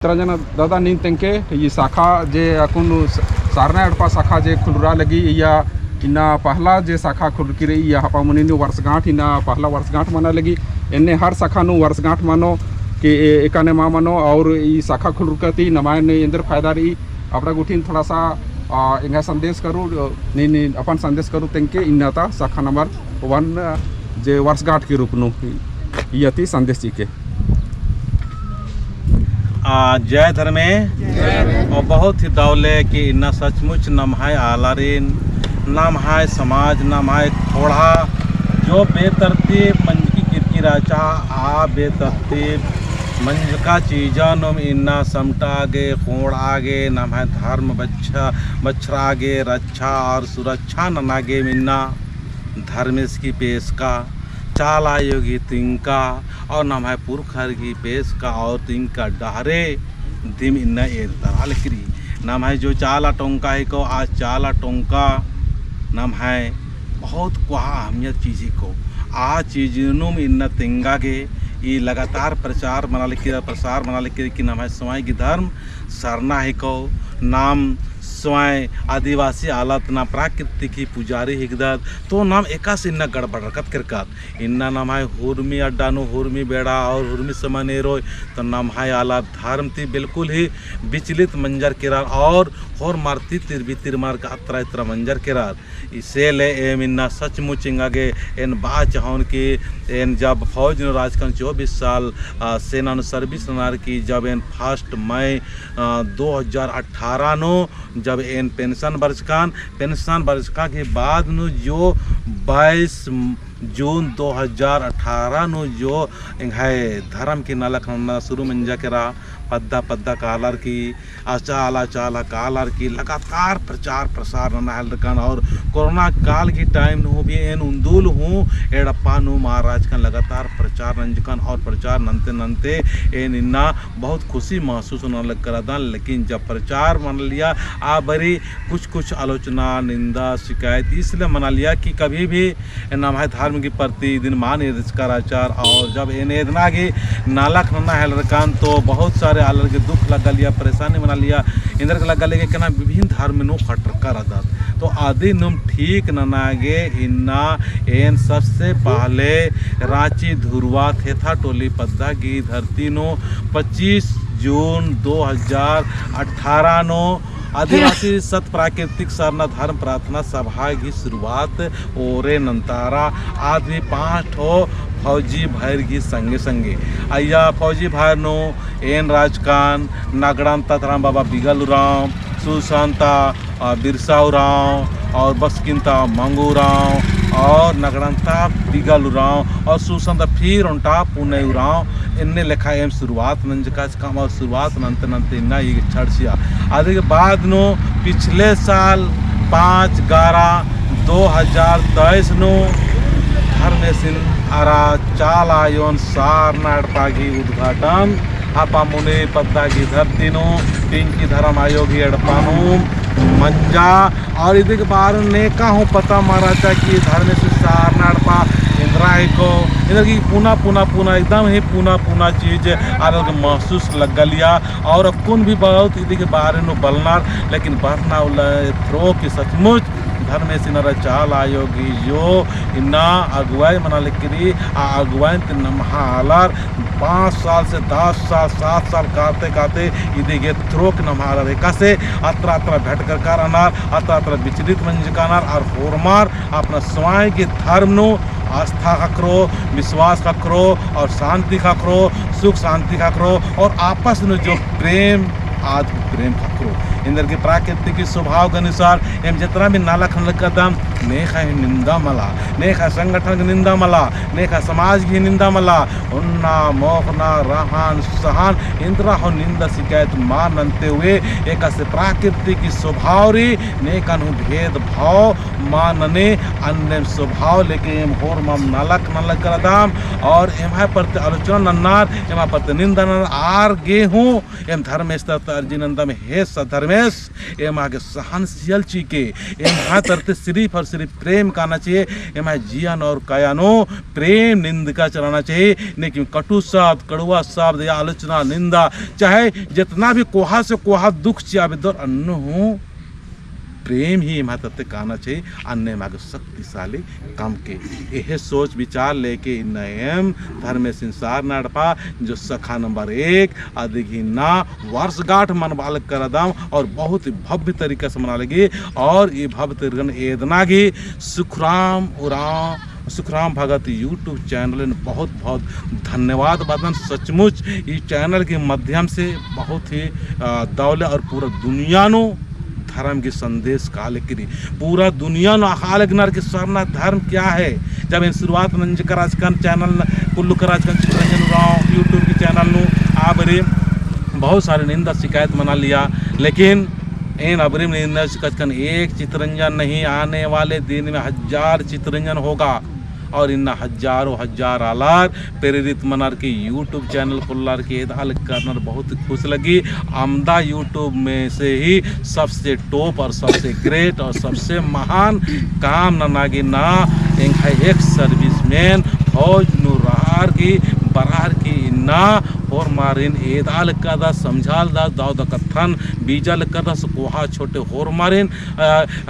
जन दादा नीन तेंके ये शाखा जे अकुन सारना अडपा शाखा जे खुलरा लगी या इना पहला जे शाखा खुल की रही या हपा मुनि वर्षगांठ इना पहला वर्षगांठ मना लगी इन्हें हर शाखा नु वर्षगांठ मानो कि एकाने माँ मानो और ये शाखा खुल रुकती नमाय ने इंदर फायदा रही अपना गुठीन थोड़ा सा इंगा संदेश करूँ नहीं अपन संदेश करूँ तेंके इन्नाता शाखा नंबर 1 जे वर्षगांठ के रूप नु यति संदेश जी के जय धर्मे और बहुत ही दौले कि इन्ना सचमुच नम है आलारीन नाम है समाज नाम है थोड़ा जो बेतरतीब मंज की किरकिराचा आ बेतरतीब मंज का चीज़ा नम इन्ना समटा आगे खोड़ आगे नाम है धर्म बच्छरा आगे रक्षा और सुरक्षा ननागे मिन्ना धर्मेश की पेश का चाल आयोगी तिंका और नाम है पुरखर की पेश का और तिंका डहरे दिम इन्ना एक दराल करी नाम है जो चाला टोंका है को आज चाला टोंका नाम है बहुत कुआ अहमियत चीज़ी को आ चीज़नुम इन्ना तिंगा के ये लगातार प्रचार मना लिखी प्रसार मना लिखी कि नाम है स्वयं की धर्म सरना है को नाम स्वयं आदिवासी आलत ना प्राकृतिक ही पुजारी हिगदत तो नाम एकास इन्ना गड़बड़ रकत किरकत इन्ना नाम है हुर्मी अड्डा नो हुर्मी बेड़ा और हुर्मी समने रोय तो नाम है आला धर्म थी बिल्कुल ही विचलित मंजर किरार और मारती तिरबी तिरमार का अतरा इतरा मंजर किरार इसे ले एम इन्ना सचमुच इंगागे इन बा चाहन की इन जब फौज ने राजकन 24 साल सेना ने सर्विस नार की जब इन 1 मई 2018 नो जब इन पेंशन वर्ष का के बाद नु जो 22 जून 2018 नु जो है धर्म की नलक शुरू मंजा करा पद्दा कालर की चाला कालर की लगातार प्रचार प्रसार नहलकन और कोरोना काल की टाइम नु भी एन उंदुल हूँ एड़प्पा नु महाराज का लगातार प्रचार नंजकन और प्रचार नंते एन इन्ना बहुत खुशी महसूस होने लग करा था लेकिन जब प्रचार मान लिया आ बरी कुछ आलोचना निंदा शिकायत इसलिए मना लिया कि कभी भी नाम है धर्म की प्रति दिन मान आचार और जब इन इतना की नालक नन्ना हेलरकान तो बहुत सारे अलग के दुख लगा लिया परेशानी बना लिया इंद्र लगा लेके कहना विभिन्न धर्म नु खटका रहा तो आदि नुम ठीक ननागे इन्ना एन सबसे पहले रांची धुरवा थेथा टोली पद्दा की धरती नो 25 जून 2018 नो आदिवासी सत प्राकृतिक सरना धर्म प्रार्थना सभा की शुरुआत ओरे नंतारा आदमी 5 फौजी भाई की संगे अय्या फौजी भाई नो एन राजकान नागड़ान ततराम बाबा बिगल राम सुशांता बिरसा राव और बसकिंता मंगू राव और नगड़ंता बिगल राव और सुशांता फिर उनटा पुणे राव इन्ने लिखा एम शुरुआत नंजका काम और शुरुआत नंते इन्ना ये छड़सिया आदि के बाद नो पिछले साल 5/11/2023 नो धर्मेसिन आरा चाला योन सारना अडपागी उद्घाटन आपा मुने पद्दा की धरती नो पिंकी धर्म आयोगी अडपानु मंजा और इधर के बारे ने का हूँ पता महाराजा की धर्मेसिन सारना अडपा इंदिरा को इधर की पुना एकदम ही पुना चीज़ अलग महसूस लग लिया और कौन भी बहुत इधर के बारे में बलनार लेकिन बरना थ्रो की सचमुच धर्मेश नरा चाल आयोगी जो इन्ना अगुवाई मना लिखी अगुवाई नमहालार 5 साल से 10 साल 7 साल काते इधे थ्रो के नमहालार रेखा से अत्र भेट कर अनार अत्र विचलित मंजकानार और होरमार अपना स्वयं के धर्म नो आस्था का करो विश्वास का करो और शांति का करो सुख शांति का करो और आपस में जो प्रेम प्रेम का करो इंद्र के प्राकृतिक की स्वभाव के अनुसार एम जितना भी नाला खंड कदम नेखा निंदा मला नेखा संगठन की निंदा मला नेखा समाज की निंदा मला उन्ना मोहना रहन सहन इंद्रा हो निंदा शिकायत मानते हुए एक से प्राकृतिक की स्वभाव री नेका नु भेद भाव मानने अन्य स्वभाव लेके एम होर मम नालक करदाम और एम प्रति आलोचना नन्नार एम प्रति निंदा आर गेहूँ एम धर्मेश अर्जिनंदा में हे सधर्मे रमेश एम आगे सहनशील चीके एम हाँ तरते सिर्फ और सिर्फ प्रेम कहना चाहिए। एम जियान और कायानो प्रेम निंदा चलाना चाहिए, लेकिन कटु शब्द कड़ुआ शब्द या आलोचना निंदा चाहे जितना भी कोहा से कोहा दुख चाहे दर अन्न हो प्रेम ही एम तत्ते कहना चाहिए। अन्य मागे शक्तिशाली काम के यह सोच विचार लेके नयम धर्म में संसार नाडपा जो सखा नंबर 1 अधिक ही ना वर्षगांठ मनबाल कर दम और बहुत ही भव्य तरीके से मना लगी। और ये भव्य तरीके एदना की सुखराम भगत यूट्यूब चैनल ने बहुत बहुत धन्यवाद बदन। सचमुच इस चैनल के माध्यम से बहुत ही दौले और पूरा दुनिया नो धर्म के संदेश काले करी पूरा दुनिया नो हालगनर के सरना धर्म क्या है। जब इन शुरुआत नंज का राजकान चैनल कुल्लू का राजकान चित्रंजन राव यूट्यूब के चैनल नो आबरे बहुत सारे निंदा शिकायत मना लिया, लेकिन इन अबरीम निंदा शिकायत एक चित्रंजन नहीं, आने वाले दिन में 1000 चित्रंजन होगा और इन हजारों हजार आलार प्रेरित मनार के यूट्यूब चैनल खुल्लार के दाल करना बहुत खुश लगी। आमदा यूट्यूब में से ही सबसे टॉप और सबसे ग्रेट और सबसे महान काम नागी ना एक सर्विसमैन फौज नुरार की बरार की ना और मारिन एदाल कदा समझाल दा दाऊद कथन बीजल कदा कोहा छोटे होर मारिन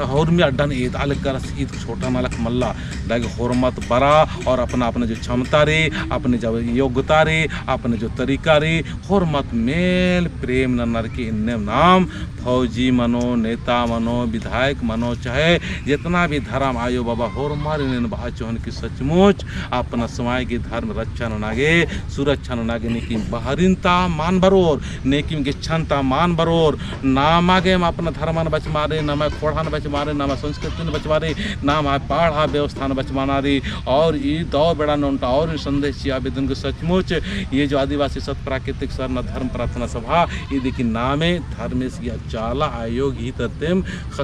होर में अड्डन एदाल कर ईद छोटा नालक मल्ला दाग होरमत बरा और अपना अपने जो क्षमता रे अपने जो योग्यता रे अपने जो तरीका रे होरमत मेल प्रेम नर की इन्ने नाम फौजी मनो नेता मनो विधायक मनो चाहे जितना भी धर्म आयो बाबा होर मारिन बाचोहन की सचमुच अपना समाज की धर्म रक्षा नागे सुरक्षा नागे नेकी बहरिनता मान बरोर नेकिम गिच्छनता मान बरोर नामागे अपना धर्म बच मारे ना मैं खोड़ा बच मारे ना मैं संस्कृति बच मारे ना मैं पाढ़ा व्यवस्था बच माना रही। और ये दौ बेड़ा नोटा और संदेश आवेदन को सचमुच ये जो आदिवासी सत प्राकृतिक सरना धर्म प्रार्थना सभा ये देखिए नामे धर्मेश या चाला आयोग ही तत्म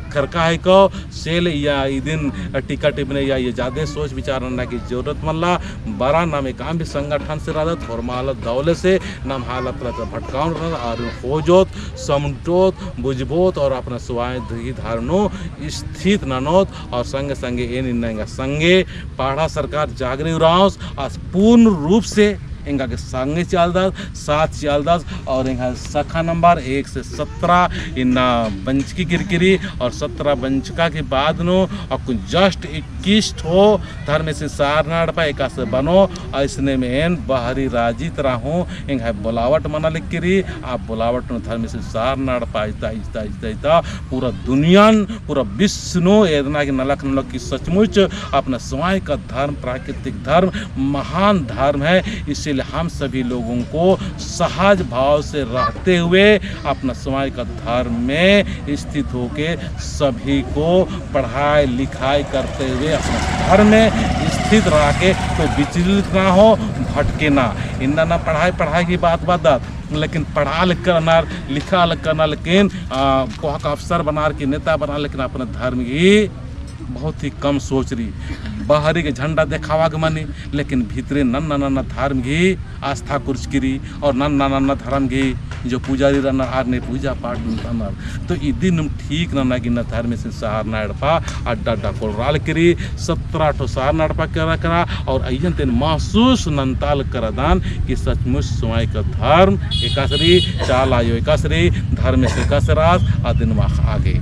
खर का है को सेल या दिन टिका टिपने या ये ज़्यादा सोच विचारना की जरूरत मल्ला बड़ा नामे काम भी संगठन से रादत और मालत दौले से नाम हालत भटकाउन और खोजोत समटोत बुझबोत और अपना स्वाय धारणो स्थित ननोत और संगे संगे ये निर्णय संगे पाढ़ा सरकार जागरी राउस आज पूर्ण रूप से इनका के संगे चालदास 7 चालदास और इनका सखा नंबर 1 से 17 इन बंचकी किरकिरी और 17 बंचका के बाद नो और कुछ जस्ट 21 ठो धर्म से सारनाड़ पा एक से बनो ऐसने में एन बाहरी राजी तरह हो इनका बुलावट मना लिख करी आप बुलावट नो धर्म से सारनाड़ पाइता इस्ता इस्ता इस्ता पूरा दुनिया पूरा विश्व नो एदना की नलक नलक की सचमुच अपना स्वयं का धर्म प्राकृतिक धर्म महान धर्म है। इससे हम सभी लोगों को सहज भाव से रहते हुए अपना समाज का धर्म में स्थित होके सभी को पढ़ाई लिखाई करते हुए अपने धर्म में स्थित रह के कोई विचलित ना हो भटके ना इन्ना ना पढ़ाई की बात लेकिन पढ़ा लिख करना लिखा लिख करना लेकिन कोहा का अफसर बना के नेता बना लेकिन अपना धर्म की बहुत ही कम सोच रही बाहरी के झंडा देखावा के मानी लेकिन भीतरे नन्ना नन्ना धर्म घी आस्था कुर्च गिरी और नन्ना नन्ना धर्म घी जो पुजारी रन आर ने पूजा पाठ नर तो ई दिन ठीक नन्ना गिना धर्म से सहार नाड़पा अड्डा अड्डा कोलराल करी 17 ठो सहार नाड़पा करा और अयन तेन महसूस नंताल करदान कि सचमुच स्वयं का धर्म एकासरी चाल आयो एकासरी धर्म से कसरास आ दिन आगे